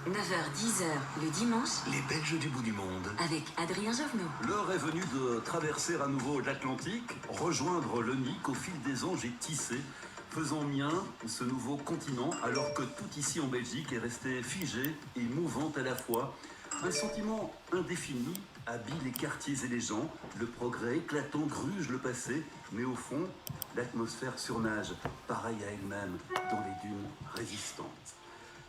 9h-10h le dimanche Les Belges du bout du monde. avec Adrien Jovenot. L'heure est venue de traverser à nouveau l'Atlantique, rejoindre le Nick au fil des ans j'ai tissé, faisant mien ce nouveau continent alors que tout ici en Belgique est resté figé et mouvant à la fois. Un sentiment indéfini habille les quartiers et les gens, le progrès éclatant gruge le passé, mais au fond, l'atmosphère surnage, pareille à elle-même, dans les dunes résistantes.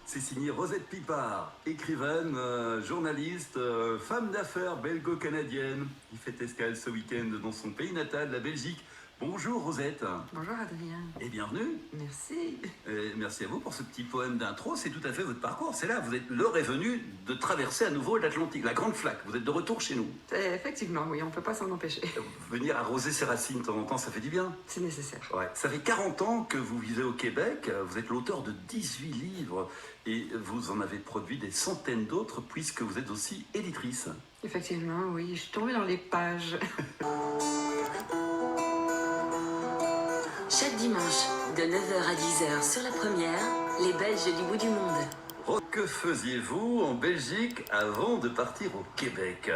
C'est signé Rosette Pipard, écrivaine, journaliste, femme d'affaires belgo-canadienne, qui fait escale ce week-end dans son pays natal, la Belgique. Bonjour Rosette. Bonjour Adrien. Et bienvenue. Merci. Et merci à vous pour ce petit poème d'intro, c'est tout à fait votre parcours. C'est là, l'heure est venue de traverser à nouveau l'Atlantique, la grande flaque. Vous êtes de retour chez nous. Effectivement, oui, on ne peut pas s'en empêcher. Venir arroser ses racines de temps en temps, ça fait du bien. C'est nécessaire. Ouais. Ça fait 40 ans que vous vivez au Québec, vous êtes l'auteur de 18 livres et vous en avez produit des centaines d'autres puisque vous êtes aussi éditrice. Effectivement, oui, je suis tombée dans les pages. Chaque dimanche, de 9h à 10h sur la première, les Belges du bout du monde. Que faisiez-vous en Belgique avant de partir au Québec?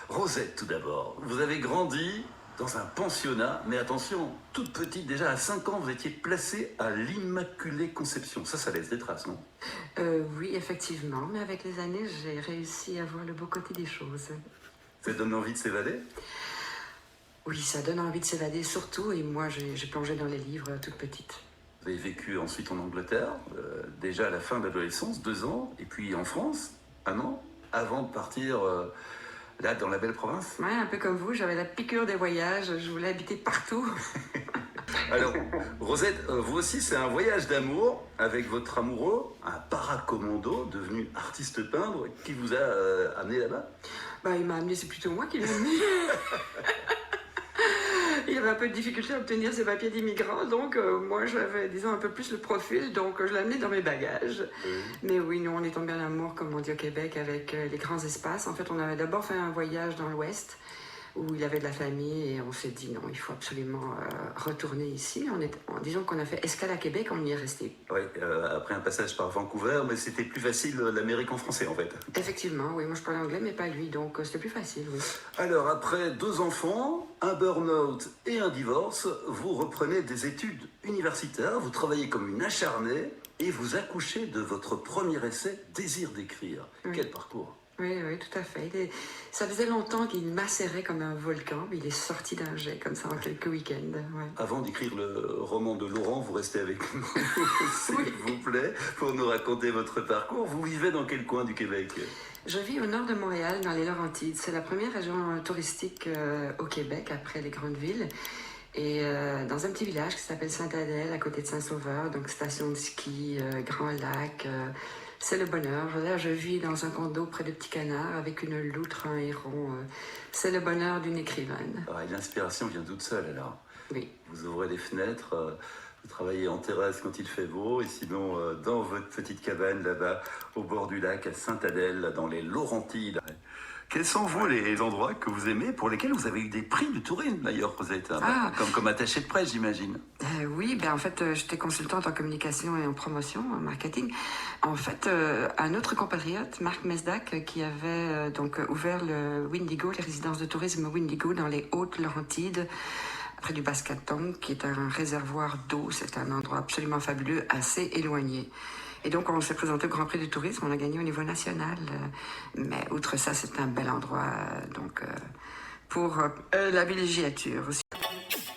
Rosette, tout d'abord, vous avez grandi dans un pensionnat, mais attention, toute petite, déjà à 5 ans, vous étiez placée à l'Immaculée Conception. Ça laisse des traces, non? Oui, effectivement, mais avec les années, j'ai réussi à voir le beau côté des choses. Ça donne envie de s'évader? Oui, ça donne envie de s'évader surtout, et moi, j'ai plongé dans les livres toute petite. Vous avez vécu ensuite en Angleterre, déjà à la fin de l'adolescence, 2 ans, et puis en France, 1 an, avant de partir là dans la belle province. Ouais, un peu comme vous, j'avais la piqûre des voyages, je voulais habiter partout. Alors, Rosette, vous aussi, c'est un voyage d'amour avec votre amoureux, un paracommando devenu artiste peintre, qui vous a amené là-bas. Il m'a amené, c'est plutôt moi qui l'ai amené. Il avait un peu de difficulté à obtenir ses papiers d'immigrant, donc moi j'avais, disons, un peu plus le profil, donc je l'ai amené dans mes bagages. Oui. Mais oui, nous on est tombés en amour, comme on dit au Québec, avec les grands espaces. En fait, on avait d'abord fait un voyage dans l'Ouest, où il avait de la famille, et on s'est dit non, il faut absolument retourner ici. Disons qu'on a fait escale à Québec, on y est resté. Oui, après un passage par Vancouver, mais c'était plus facile l'Amérique en français en fait. Effectivement, oui, moi je parle anglais, mais pas lui, donc c'était plus facile, oui. Alors, après 2 enfants, un burn-out et un divorce, vous reprenez des études universitaires, vous travaillez comme une acharnée et vous accouchez de votre premier essai, Désir d'écrire. Oui. Quel parcours! Oui, tout à fait. Ça faisait longtemps qu'il macérait comme un volcan, mais il est sorti d'un jet comme ça en quelques week-ends. Ouais. Avant d'écrire le roman de Laurent, vous restez avec nous, s'il vous plaît, pour nous raconter votre parcours. Vous vivez dans quel coin du Québec? Je vis au nord de Montréal, dans les Laurentides. C'est la première région touristique au Québec, après les grandes villes. Et dans un petit village qui s'appelle Sainte-Adèle, à côté de Saint-Sauveur, donc station de ski, grand lac. C'est le bonheur. Là, je vis dans un condo près de Petit Canard avec une loutre, un héron. C'est le bonheur d'une écrivaine. Ah, et l'inspiration vient toute seule alors. Oui. Vous ouvrez les fenêtres, vous travaillez en terrasse quand il fait beau, et sinon dans votre petite cabane là-bas, au bord du lac, à Sainte-Adèle, dans les Laurentides. Quels sont, vous, les endroits que vous aimez, pour lesquels vous avez eu des prix du tourisme, d'ailleurs, Rosette, comme attaché de presse, j'imagine? Oui, en fait, j'étais consultante en communication et en promotion, en marketing. En fait, un autre compatriote, Marc Mesdac, qui avait donc ouvert le Windigo, les résidences de tourisme Windigo dans les Hautes-Laurentides, près du Bascaton, qui est un réservoir d'eau. C'est un endroit absolument fabuleux, assez éloigné. Et donc, on s'est présenté au Grand Prix du tourisme, on a gagné au niveau national. Mais outre ça, c'est un bel endroit pour la villégiature aussi.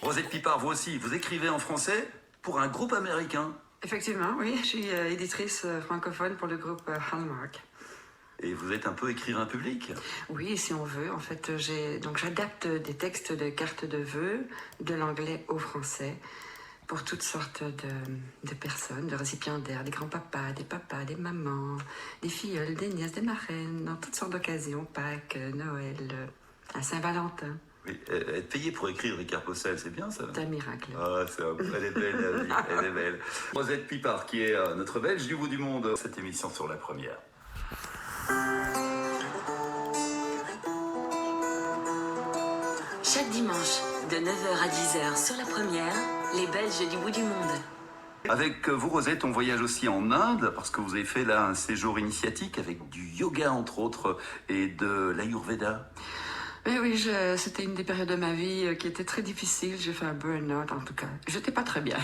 Rosette Pipard, vous aussi, vous écrivez en français pour un groupe américain. Effectivement, oui, je suis éditrice francophone pour le groupe Hallmark. Et vous êtes un peu écrivain public? Oui, si on veut. En fait, j'adapte des textes de cartes de vœux de l'anglais au français pour toutes sortes de personnes, de récipiendaires, des grands-papas, des papas, des mamans, des filleuls, des nièces, des marraines, dans toutes sortes d'occasions, Pâques, Noël, à Saint-Valentin. Oui, être payé pour écrire des cartes postales, c'est bien ça? C'est un miracle. Ah, elle est belle la vie, elle est belle. Rosette Pipard, qui est notre Belge du bout du monde, cette émission sur la première. Chaque dimanche, de 9h à 10h sur la première, les Belges du bout du monde. Avec vous, Rosette, on voyage aussi en Inde, parce que vous avez fait là un séjour initiatique avec du yoga, entre autres, et de l'Ayurveda. Oui, c'était une des périodes de ma vie qui était très difficile. J'ai fait un burn-out, en tout cas. J'étais pas très bien.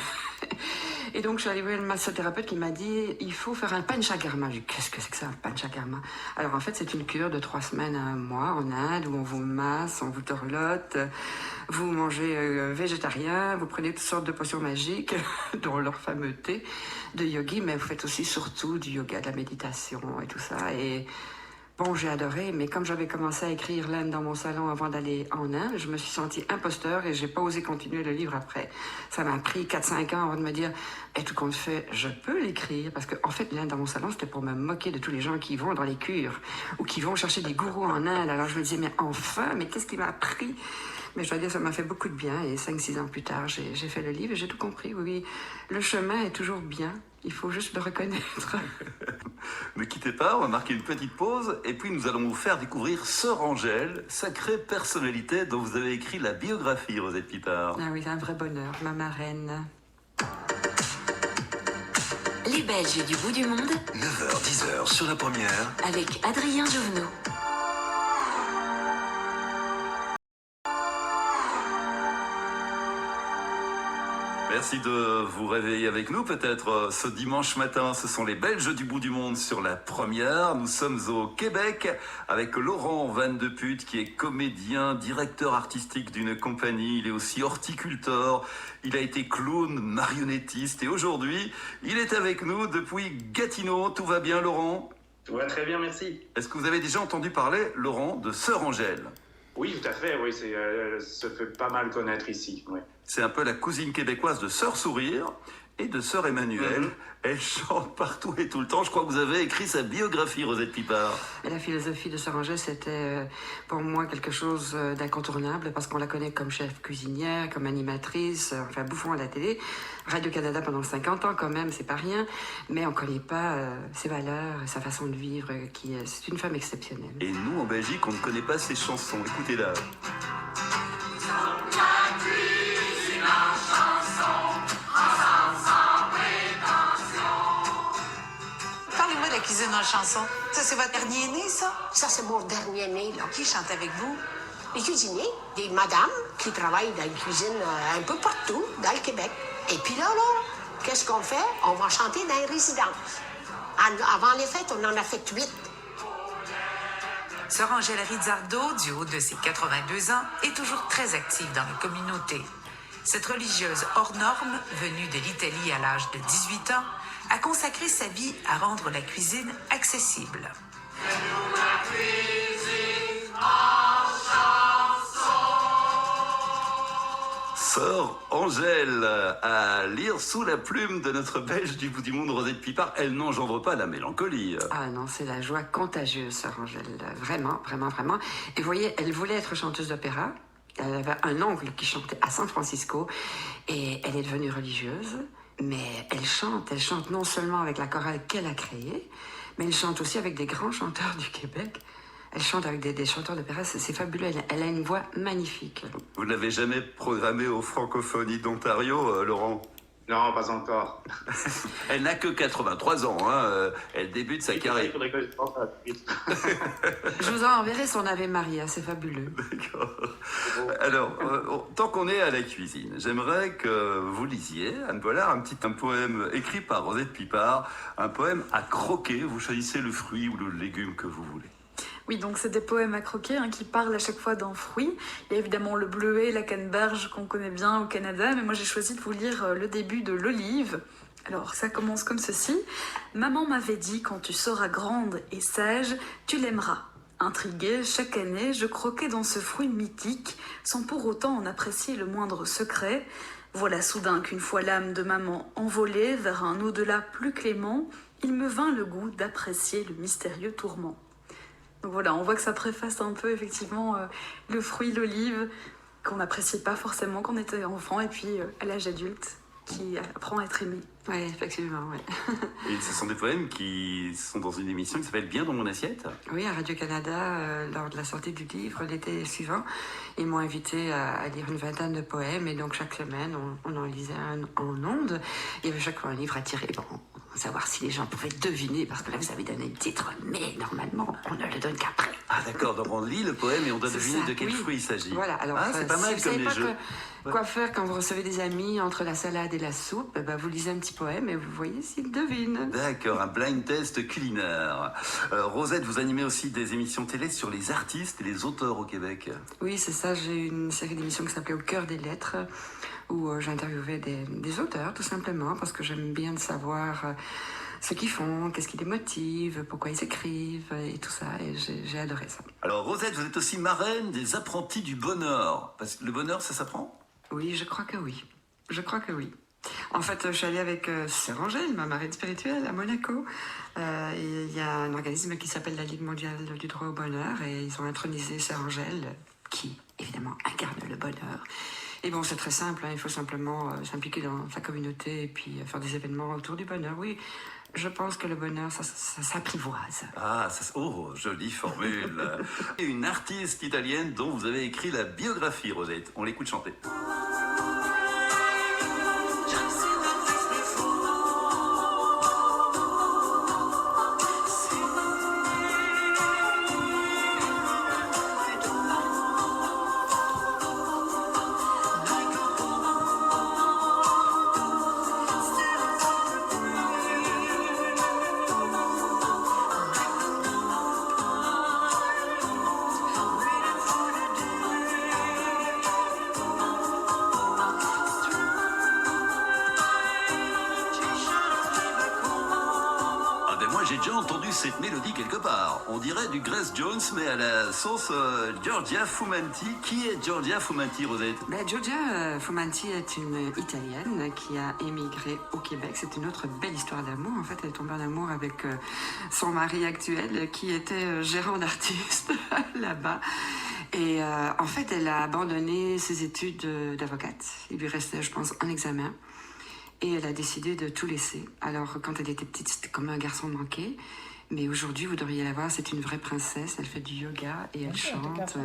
Et donc, je suis allée voir une massothérapeute qui m'a dit, il faut faire un panchakarma. J'ai dit, qu'est-ce que c'est que ça, un panchakarma? Alors, en fait, c'est une cure de 3 semaines à 1 mois en Inde, où on vous masse, on vous torlote, vous mangez végétarien, vous prenez toutes sortes de potions magiques, dont leur fameux thé de yogi, mais vous faites aussi surtout du yoga, de la méditation et tout ça. Et bon, j'ai adoré, mais comme j'avais commencé à écrire l'Inde dans mon salon avant d'aller en Inde, je me suis sentie imposteur et j'ai pas osé continuer le livre après. Ça m'a pris 4-5 ans avant de me dire, et tout compte fait, je peux l'écrire, parce que en fait, l'Inde dans mon salon, c'était pour me moquer de tous les gens qui vont dans les cures ou qui vont chercher des gourous en Inde. Alors je me disais, mais enfin, mais qu'est-ce qui m'a appris? Mais je dois dire, ça m'a fait beaucoup de bien. Et 5-6 ans plus tard, j'ai fait le livre et j'ai tout compris. Oui, le chemin est toujours bien. Il faut juste le reconnaître. Ne quittez pas, on va marquer une petite pause. Et puis, nous allons vous faire découvrir Sœur Angèle, sacrée personnalité dont vous avez écrit la biographie, Rosette Pipard. Ah oui, c'est un vrai bonheur, ma marraine. Les Belges du bout du monde, 9h-10h sur la première. avec Adrien Jouvenot. Merci de vous réveiller avec nous. Peut-être ce dimanche matin, ce sont les Belges du bout du monde sur la première. Nous sommes au Québec avec Laurent Van de Putte qui est comédien, directeur artistique d'une compagnie. Il est aussi horticulteur. Il a été clown, marionnettiste et aujourd'hui, il est avec nous depuis Gatineau. Tout va bien, Laurent? Ouais, très bien, merci. Est-ce que vous avez déjà entendu parler, Laurent, de Sœur Angèle? Oui, tout à fait, oui, se fait pas mal connaître ici, oui. C'est un peu la cousine québécoise de Sœur Sourire et de Sœur Emmanuel. Mhm. Elle chante partout et tout le temps. Je crois que vous avez écrit sa biographie, Rosette Pipard. Et la philosophie de Sœur Angèle, c'était pour moi quelque chose d'incontournable parce qu'on la connaît comme chef cuisinière, comme animatrice, enfin bouffon à la télé. Radio-Canada pendant 50 ans quand même, c'est pas rien. Mais on connaît pas ses valeurs, sa façon de vivre. C'est une femme exceptionnelle. Et nous, en Belgique, on ne connaît pas ses chansons. Écoutez-la. Parlez-moi de la cuisine en chanson. Ça, c'est votre dernier né, ça? Ça, c'est mon dernier né, là. Qui chante avec vous? Les cuisiniers, des madames qui travaillent dans la cuisine un peu partout dans le Québec. Et puis là, qu'est-ce qu'on fait? On va chanter dans les résidences. Avant les fêtes, on en a fait 8. Sœur Angèle Rizzardo, du haut de ses 82 ans, est toujours très active dans la communauté. Cette religieuse hors norme, venue de l'Italie à l'âge de 18 ans, a consacré sa vie à rendre la cuisine accessible. Sœur Angèle, à lire sous la plume de notre Belge du bout du monde, Rosette Pipard. Elle n'engendre pas la mélancolie. Ah non, c'est la joie contagieuse, Sœur Angèle. Vraiment, vraiment, vraiment. Et vous voyez, elle voulait être chanteuse d'opéra. Elle avait un oncle qui chantait à San Francisco et elle est devenue religieuse. Mais elle chante non seulement avec la chorale qu'elle a créée, mais elle chante aussi avec des grands chanteurs du Québec. Elle chante avec des chanteurs d'opéra, c'est fabuleux. Elle a une voix magnifique. Vous ne l'avez jamais programmée aux Francophonies d'Ontario, Laurent? Non, pas encore. Elle n'a que 83 ans, hein. Elle débute sa carrière. Il faudrait que je pense à la suite. Je vous en enverrai son Ave Maria, c'est fabuleux. D'accord. Alors, tant qu'on est à la cuisine, j'aimerais que vous lisiez, Anne Pollard, un poème écrit par Rosette Pipard, un poème à croquer. Vous choisissez le fruit ou le légume que vous voulez. Oui, donc c'est des poèmes à croquer qui parlent à chaque fois d'un fruit. Il y a évidemment le bleuet, la canneberge qu'on connaît bien au Canada, mais moi j'ai choisi de vous lire le début de l'olive. Alors ça commence comme ceci. Maman m'avait dit, quand tu seras grande et sage, tu l'aimeras. Intriguée, chaque année, je croquais dans ce fruit mythique, sans pour autant en apprécier le moindre secret. Voilà soudain qu'une fois l'âme de maman envolée vers un au-delà plus clément, il me vint le goût d'apprécier le mystérieux tourment. Donc voilà, on voit que ça préface un peu effectivement le fruit, l'olive, qu'on n'appréciait pas forcément quand on était enfant et puis à l'âge adulte. qui apprend à être aimé. Oui, effectivement, oui. Et ce sont des poèmes qui sont dans une émission qui s'appelle Bien dans mon assiette. Oui, à Radio-Canada, lors de la sortie du livre l'été suivant, ils m'ont invité à lire une vingtaine de poèmes. Et donc, chaque semaine, on en lisait un en ondes. Il y avait chaque fois un livre à tirer. Bon, savoir si les gens pouvaient deviner, parce que là, vous avez donné le titre. Mais normalement, on ne le donne qu'après. Ah d'accord, donc on lit le poème et on doit C'est deviner ça, de quel oui. fruit il s'agit. Voilà, alors c'est pas mal si comme vous les savez jeux. pas quoi faire quand vous recevez des amis entre la salade et la soupe, vous lisez un petit poème et vous voyez s'ils devinent. D'accord, un blind test culinaire. Rosette, vous animez aussi des émissions télé sur les artistes et les auteurs au Québec. Oui, c'est ça, j'ai une série d'émissions qui s'appelait Au cœur des lettres, où j'interviewais des auteurs, tout simplement, parce que j'aime bien de savoir ce qu'ils font, qu'est-ce qui les motive, pourquoi ils écrivent, et tout ça, et j'ai adoré ça. Alors Rosette, vous êtes aussi marraine des apprentis du bonheur. Parce que le bonheur, ça s'apprend ? Oui, je crois que oui. Je crois que oui. En fait, je suis allée avec Sœur Angèle, ma marraine spirituelle, à Monaco. Il y a un organisme qui s'appelle la Ligue mondiale du droit au bonheur, et ils ont intronisé Sœur Angèle, qui, évidemment, incarne le bonheur. Et bon, c'est très simple, il faut simplement s'impliquer dans sa communauté et puis faire des événements autour du bonheur. Oui, je pense que le bonheur, ça s'apprivoise. Ah, oh, jolie formule. Et une artiste italienne dont vous avez écrit la biographie, Rosette. On l'écoute chanter. J'ai déjà entendu cette mélodie quelque part. On dirait du Grace Jones, mais à la sauce Giorgia Fumanti. Qui est Giorgia Fumanti, Rosette ? Giorgia Fumanti est une Italienne qui a émigré au Québec. C'est une autre belle histoire d'amour. En fait, elle est tombée en amour avec son mari actuel, qui était gérant d'artiste là-bas. Et en fait, elle a abandonné ses études d'avocate. Il lui restait, je pense, un examen. Et elle a décidé de tout laisser. Alors, quand elle était petite, c'était comme un garçon manqué. Mais aujourd'hui, vous devriez la voir, c'est une vraie princesse. Elle fait du yoga et elle chante.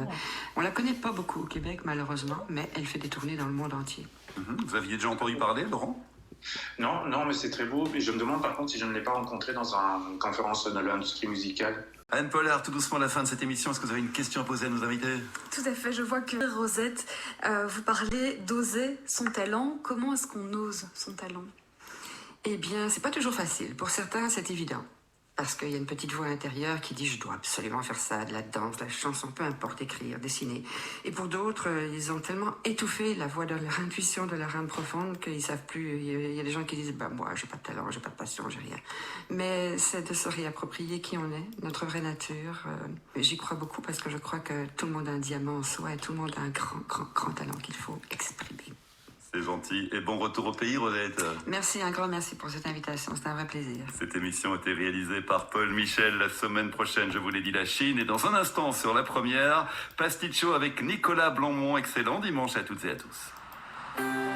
On la connaît pas beaucoup au Québec, malheureusement, mais elle fait des tournées dans le monde entier. Vous aviez déjà entendu parler, Laurent ? Non, mais c'est très beau. Et je me demande par contre si je ne l'ai pas rencontré dans une conférence de l'industrie musicale. Anne Pollard, tout doucement à la fin de cette émission, est-ce que vous avez une question à poser à nos invités ? Tout à fait, je vois que Rosette, vous parlez d'oser son talent. Comment est-ce qu'on ose son talent ? Eh bien, c'est pas toujours facile. Pour certains, c'est évident. Parce qu'il y a une petite voix intérieure qui dit « je dois absolument faire ça, de la danse, de la chanson, peu importe, écrire, dessiner ». Et pour d'autres, ils ont tellement étouffé la voix de leur intuition, de leur âme profonde, qu'ils savent plus. Il y a des gens qui disent « moi, j'ai pas de talent, j'ai pas de passion, j'ai rien ». Mais c'est de se réapproprier qui on est, notre vraie nature. J'y crois beaucoup parce que je crois que tout le monde a un diamant en soi et tout le monde a un grand talent qu'il faut exprimer. C'est gentil. Et bon retour au pays, Rosette. Merci, un grand merci pour cette invitation. C'est un vrai plaisir. Cette émission a été réalisée par Paul Michel. La semaine prochaine, je vous l'ai dit, la Chine. Et dans un instant, sur la première, Pasticcio avec Nicolas Blanmont. Excellent dimanche à toutes et à tous.